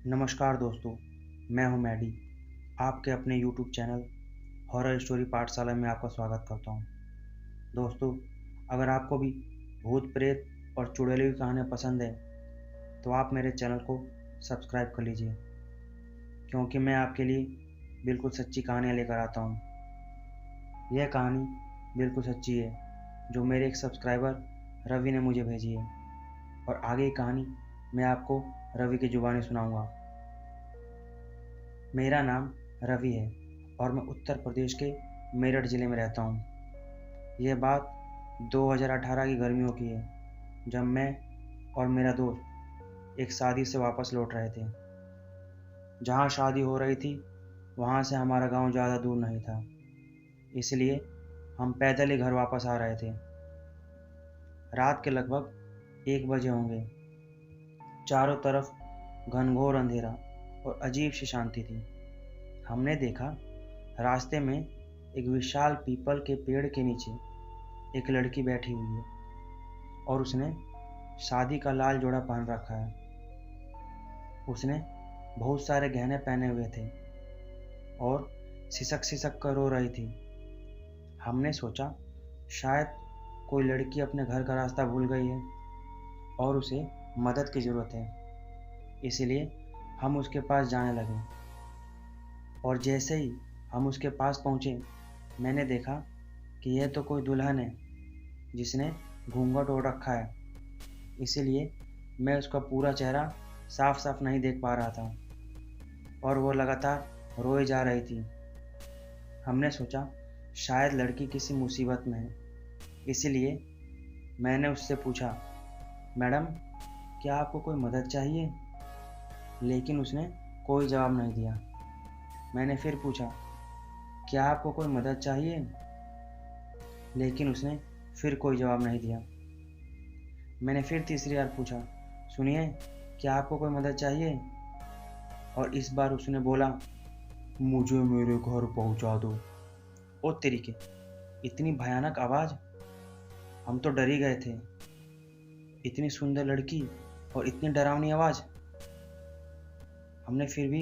नमस्कार दोस्तों, मैं हूं मैडी। आपके अपने यूट्यूब चैनल हॉरर स्टोरी पाठशाला में आपका स्वागत करता हूं। दोस्तों, अगर आपको भी भूत प्रेत और चुड़ैलों की कहानियाँ पसंद है तो आप मेरे चैनल को सब्सक्राइब कर लीजिए, क्योंकि मैं आपके लिए बिल्कुल सच्ची कहानियाँ लेकर आता हूँ। यह कहानी बिल्कुल सच्ची है, जो मेरे एक सब्सक्राइबर रवि ने मुझे भेजी है, और आगे की कहानी मैं आपको रवि की ज़ुबानी सुनाऊंगा। मेरा नाम रवि है और मैं उत्तर प्रदेश के मेरठ ज़िले में रहता हूँ। यह बात 2018 की गर्मियों की है, जब मैं और मेरा दोस्त एक शादी से वापस लौट रहे थे। जहाँ शादी हो रही थी वहाँ से हमारा गांव ज़्यादा दूर नहीं था, इसलिए हम पैदल ही घर वापस आ रहे थे। रात के लगभग 1 बजे होंगे। चारों तरफ घनघोर अंधेरा और अजीब सी शांति थी। हमने देखा रास्ते में एक विशाल पीपल के पेड़ के नीचे एक लड़की बैठी हुई है और उसने शादी का लाल जोड़ा पहन रखा है। उसने बहुत सारे गहने पहने हुए थे और सिसक सिसक कर रो रही थी। हमने सोचा शायद कोई लड़की अपने घर का रास्ता भूल गई है और उसे मदद की ज़रूरत है, इसलिए हम उसके पास जाने लगे। और जैसे ही हम उसके पास पहुँचे, मैंने देखा कि यह तो कोई दुल्हन है जिसने घूंघट ओढ़ रखा है, इसीलिए मैं उसका पूरा चेहरा साफ साफ नहीं देख पा रहा था और वो लगातार रोए जा रही थी। हमने सोचा शायद लड़की किसी मुसीबत में है, इसीलिए मैंने उससे पूछा, मैडम, क्या आपको कोई मदद चाहिए? लेकिन उसने कोई जवाब नहीं दिया। मैंने फिर पूछा, क्या आपको कोई मदद चाहिए? लेकिन उसने फिर कोई जवाब नहीं दिया। मैंने फिर तीसरी बार पूछा, सुनिए, क्या आपको कोई मदद चाहिए? और इस बार उसने बोला, मुझे मेरे घर पहुंचा दो। ओ तेरी के, इतनी भयानक आवाज़! हम तो डर ही गए थे। इतनी सुंदर लड़की और इतनी डरावनी आवाज़! हमने फिर भी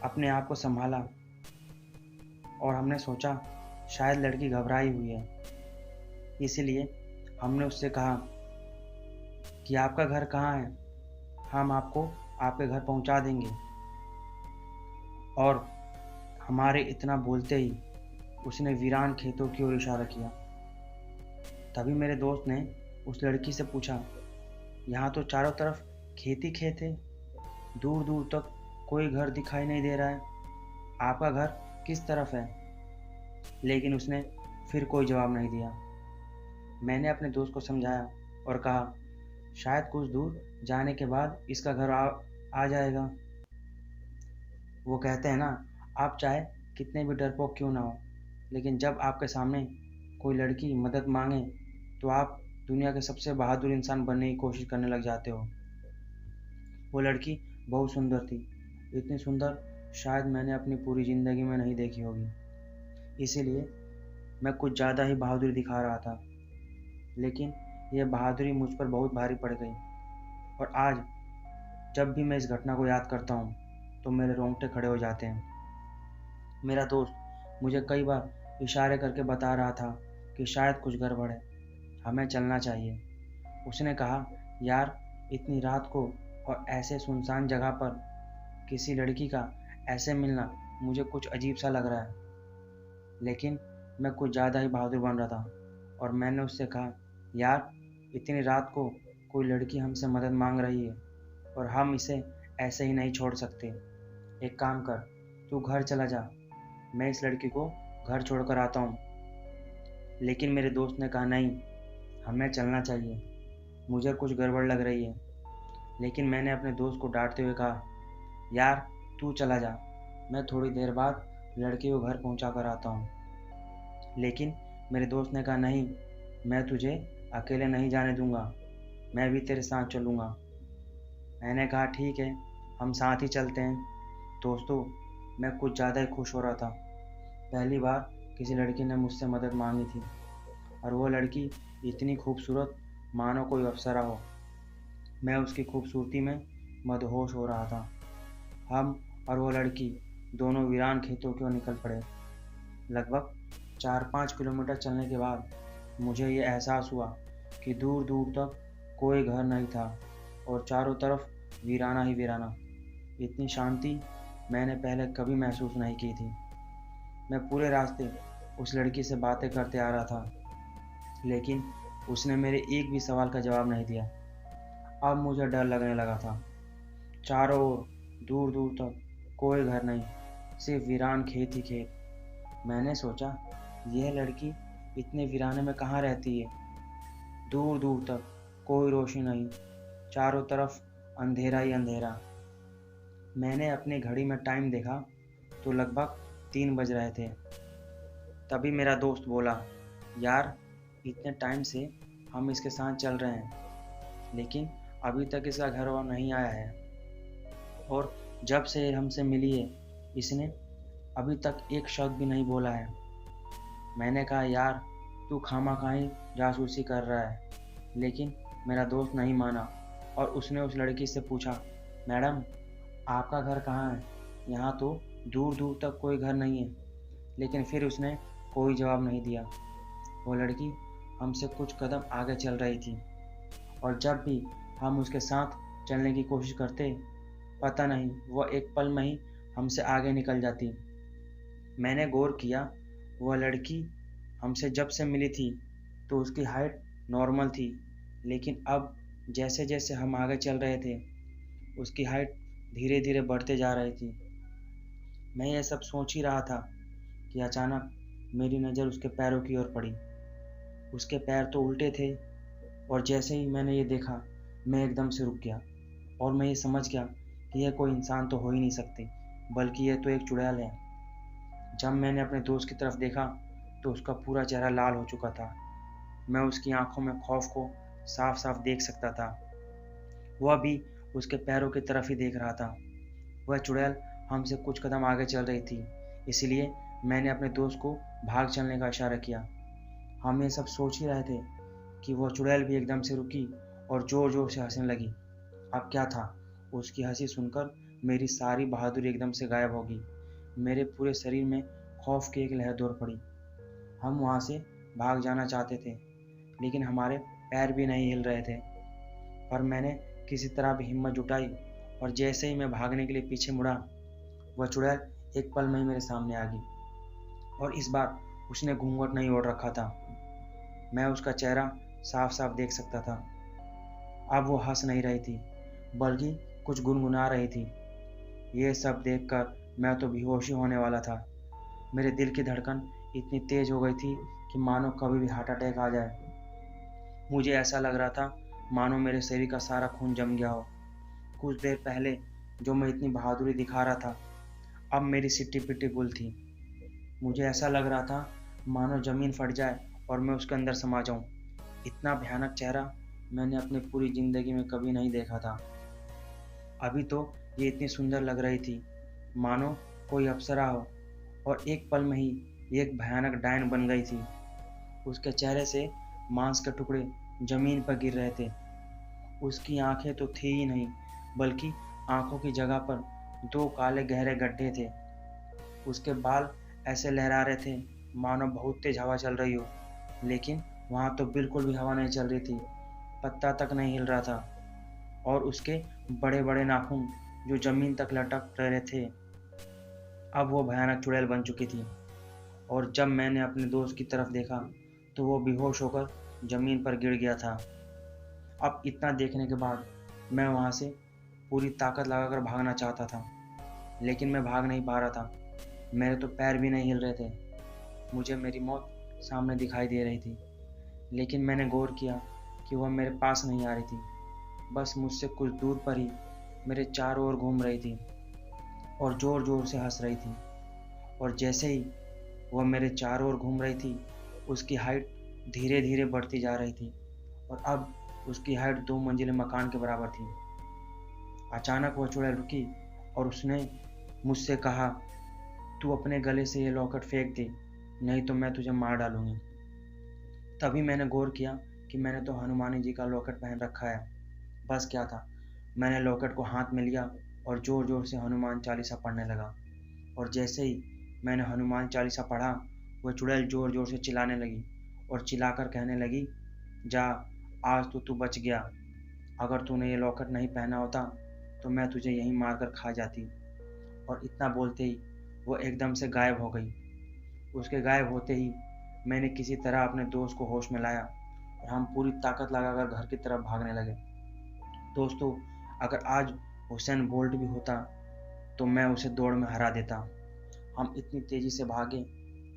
अपने आप को संभाला और हमने सोचा शायद लड़की घबराई हुई है, इसलिए हमने उससे कहा कि आपका घर कहाँ है, हम आपको आपके घर पहुंचा देंगे। और हमारे इतना बोलते ही उसने वीरान खेतों की ओर इशारा किया। तभी मेरे दोस्त ने उस लड़की से पूछा, यहाँ तो चारों तरफ खेत ही खेत है, दूर दूर तक कोई घर दिखाई नहीं दे रहा है, आपका घर किस तरफ है? लेकिन उसने फिर कोई जवाब नहीं दिया। मैंने अपने दोस्त को समझाया और कहा, शायद कुछ दूर जाने के बाद इसका घर आ जाएगा। वो कहते हैं ना, आप चाहे कितने भी डरपोक क्यों ना हो, लेकिन जब आपके सामने कोई लड़की मदद मांगे तो आप दुनिया के सबसे बहादुर इंसान बनने की कोशिश करने लग जाते हो। वो लड़की बहुत सुंदर थी, इतनी सुंदर शायद मैंने अपनी पूरी ज़िंदगी में नहीं देखी होगी, इसीलिए मैं कुछ ज़्यादा ही बहादुरी दिखा रहा था। लेकिन यह बहादुरी मुझ पर बहुत भारी पड़ गई, और आज जब भी मैं इस घटना को याद करता हूँ तो मेरे रोंगटे खड़े हो जाते हैं। मेरा दोस्त मुझे कई बार इशारे करके बता रहा था कि शायद कुछ गड़बड़ है, हमें चलना चाहिए। उसने कहा, यार, इतनी रात को और ऐसे सुनसान जगह पर किसी लड़की का ऐसे मिलना मुझे कुछ अजीब सा लग रहा है। लेकिन मैं कुछ ज़्यादा ही बहादुर बन रहा था और मैंने उससे कहा, यार, इतनी रात को कोई लड़की हमसे मदद मांग रही है और हम इसे ऐसे ही नहीं छोड़ सकते। एक काम कर, तू घर चला जा, मैं इस लड़की को घर छोड़कर आता हूँ। लेकिन मेरे दोस्त ने कहा, नहीं, हमें चलना चाहिए, मुझे कुछ गड़बड़ लग रही है। लेकिन मैंने अपने दोस्त को डांटते हुए कहा, यार, तू चला जा, मैं थोड़ी देर बाद लड़की को घर पहुंचा कर आता हूँ। लेकिन मेरे दोस्त ने कहा, नहीं, मैं तुझे अकेले नहीं जाने दूंगा, मैं भी तेरे साथ चलूँगा। मैंने कहा, ठीक है, हम साथ ही चलते हैं। दोस्तों, मैं कुछ ज़्यादा ही खुश हो रहा था। पहली बार किसी लड़की ने मुझसे मदद मांगी थी, और वो लड़की इतनी खूबसूरत मानो कोई अप्सरा हो। मैं उसकी खूबसूरती में मदहोश हो रहा था। हम और वो लड़की दोनों वीरान खेतों की ओर निकल पड़े। लगभग 4-5 किलोमीटर चलने के बाद मुझे ये एहसास हुआ कि दूर दूर तक कोई घर नहीं था और चारों तरफ वीराना ही वीराना। इतनी शांति मैंने पहले कभी महसूस नहीं की थी। मैं पूरे रास्ते उस लड़की से बातें करते आ रहा था, लेकिन उसने मेरे एक भी सवाल का जवाब नहीं दिया। अब मुझे डर लगने लगा था। चारों ओर दूर दूर तक कोई घर नहीं, सिर्फ वीरान खेत ही खेत। मैंने सोचा, यह लड़की इतने वीराने में कहाँ रहती है। दूर दूर तक कोई रोशनी नहीं, चारों तरफ अंधेरा ही अंधेरा। मैंने अपनी घड़ी में टाइम देखा तो लगभग 3 बज रहे थे। तभी मेरा दोस्त बोला, यार इतने टाइम से हम इसके साथ चल रहे हैं, लेकिन अभी तक इसका घर और नहीं आया है, और जब से ये हमसे मिली है इसने अभी तक एक शब्द भी नहीं बोला है। मैंने कहा, यार तू खामखा जासूसी कर रहा है, लेकिन मेरा दोस्त नहीं माना और उसने उस लड़की से पूछा, मैडम आपका घर कहाँ है? यहाँ तो दूर दूर तक कोई घर नहीं है। लेकिन फिर उसने कोई जवाब नहीं दिया। वो लड़की हमसे कुछ कदम आगे चल रही थी, और जब भी हम उसके साथ चलने की कोशिश करते, पता नहीं वह एक पल में ही हमसे आगे निकल जाती। मैंने गौर किया, वह लड़की हमसे जब से मिली थी तो उसकी हाइट नॉर्मल थी, लेकिन अब जैसे जैसे हम आगे चल रहे थे उसकी हाइट धीरे धीरे बढ़ते जा रही थी। मैं यह सब सोच ही रहा था कि अचानक मेरी नज़र उसके पैरों की ओर पड़ी। उसके पैर तो उल्टे थे, और जैसे ही मैंने ये देखा मैं एकदम से रुक गया, और मैं ये समझ गया कि यह कोई इंसान तो हो ही नहीं सकती, बल्कि यह तो एक चुड़ैल है। जब मैंने अपने दोस्त की तरफ देखा तो उसका पूरा चेहरा लाल हो चुका था। मैं उसकी आंखों में खौफ को साफ साफ देख सकता था। वह भी उसके पैरों की तरफ ही देख रहा था। वह चुड़ैल हमसे कुछ कदम आगे चल रही थी, इसलिए मैंने अपने दोस्त को भाग चलने का इशारा किया। हम ये सब सोच ही रहे थे कि वह चुड़ैल भी एकदम से रुकी और ज़ोर ज़ोर से हंसने लगी। अब क्या था, उसकी हंसी सुनकर मेरी सारी बहादुरी एकदम से गायब हो गई। मेरे पूरे शरीर में खौफ की एक लहर दौड़ पड़ी। हम वहाँ से भाग जाना चाहते थे, लेकिन हमारे पैर भी नहीं हिल रहे थे। पर मैंने किसी तरह भी हिम्मत जुटाई, और जैसे ही मैं भागने के लिए पीछे मुड़ा, वह चुड़ैल एक पल में ही मेरे सामने आ गई, और इस बार उसने घूंघट नहीं ओढ़ रखा था। मैं उसका चेहरा साफ साफ देख सकता था। अब वो हंस नहीं रही थी, बल्कि कुछ गुनगुना रही थी। ये सब देखकर मैं तो बेहोश ही होने वाला था। मेरे दिल की धड़कन इतनी तेज हो गई थी कि मानो कभी भी हार्ट अटैक आ जाए। मुझे ऐसा लग रहा था मानो मेरे शरीर का सारा खून जम गया हो। कुछ देर पहले जो मैं इतनी बहादुरी दिखा रहा था, अब मेरी सिट्टी पिट्टी गुल थी। मुझे ऐसा लग रहा था मानो ज़मीन फट जाए और मैं उसके अंदर समा जाऊं। इतना भयानक चेहरा मैंने अपनी पूरी ज़िंदगी में कभी नहीं देखा था। अभी तो ये इतनी सुंदर लग रही थी, मानो कोई अप्सरा हो, और एक पल में ही ये एक भयानक डायन बन गई थी। उसके चेहरे से मांस के टुकड़े जमीन पर गिर रहे थे। उसकी आंखें तो थी ही नहीं, बल्कि आंखों की जगह पर 2 काले गहरे गड्ढे थे। उसके बाल ऐसे लहरा रहे थे मानो बहुत तेज हवा चल रही हो, लेकिन वहाँ तो बिल्कुल भी हवा नहीं चल रही थी। पत्ता तक नहीं हिल रहा था, और उसके बड़े बड़े नाखून जो जमीन तक लटक रहे थे। अब वो भयानक चुड़ैल बन चुकी थी, और जब मैंने अपने दोस्त की तरफ देखा तो वो बेहोश होकर जमीन पर गिर गया था। अब इतना देखने के बाद मैं वहाँ से पूरी ताकत लगाकर भागना चाहता था, लेकिन मैं भाग नहीं पा रहा था। मेरे तो पैर भी नहीं हिल रहे थे। मुझे मेरी मौत सामने दिखाई दे रही थी, लेकिन मैंने गौर किया कि वह मेरे पास नहीं आ रही थी, बस मुझसे कुछ दूर पर ही मेरे चारों ओर घूम रही थी और ज़ोर ज़ोर से हंस रही थी। और जैसे ही वह मेरे चारों ओर घूम रही थी, उसकी हाइट धीरे धीरे बढ़ती जा रही थी, और अब उसकी हाइट 2 मंजिले मकान के बराबर थी। अचानक वह चुड़ैल रुकी और उसने मुझसे कहा, तू अपने गले से ये लॉकेट फेंक दे, नहीं तो मैं तुझे मार डालूंगी। तभी मैंने गौर किया कि मैंने तो हनुमान जी का लॉकेट पहन रखा है। बस क्या था, मैंने लॉकेट को हाथ में लिया और ज़ोर ज़ोर से हनुमान चालीसा पढ़ने लगा। और जैसे ही मैंने हनुमान चालीसा पढ़ा, वह चुड़ैल ज़ोर ज़ोर से चिल्लाने लगी और चिल्लाकर कहने लगी, जा, आज तो तू बच गया। अगर तूने ये लॉकेट नहीं पहना होता तो मैं तुझे यहीं मारकर खा जाती। और इतना बोलते ही वो एकदम से गायब हो गई। उसके गायब होते ही मैंने किसी तरह अपने दोस्त को होश में लाया और हम पूरी ताकत लगाकर घर की तरफ भागने लगे। दोस्तों, अगर आज हुसैन बोल्ट भी होता तो मैं उसे दौड़ में हरा देता। हम इतनी तेज़ी से भागे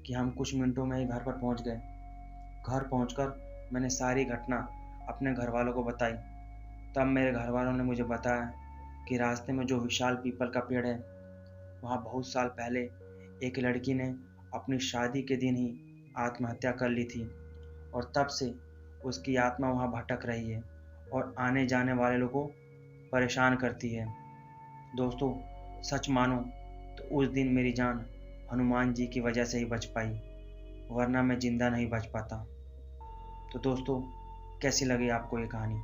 कि हम कुछ मिनटों में ही घर पर पहुंच गए। घर पहुंचकर मैंने सारी घटना अपने घर वालों को बताई। तब मेरे घर वालों ने मुझे बताया कि रास्ते में जो विशाल पीपल का पेड़ है, वहाँ बहुत साल पहले एक लड़की ने अपनी शादी के दिन ही आत्महत्या कर ली थी और तब से उसकी आत्मा वहाँ भटक रही है और आने जाने वाले लोगों को परेशान करती है। दोस्तों, सच मानो तो उस दिन मेरी जान हनुमान जी की वजह से ही बच पाई, वरना मैं जिंदा नहीं बच पाता। तो दोस्तों, कैसी लगी आपको ये कहानी?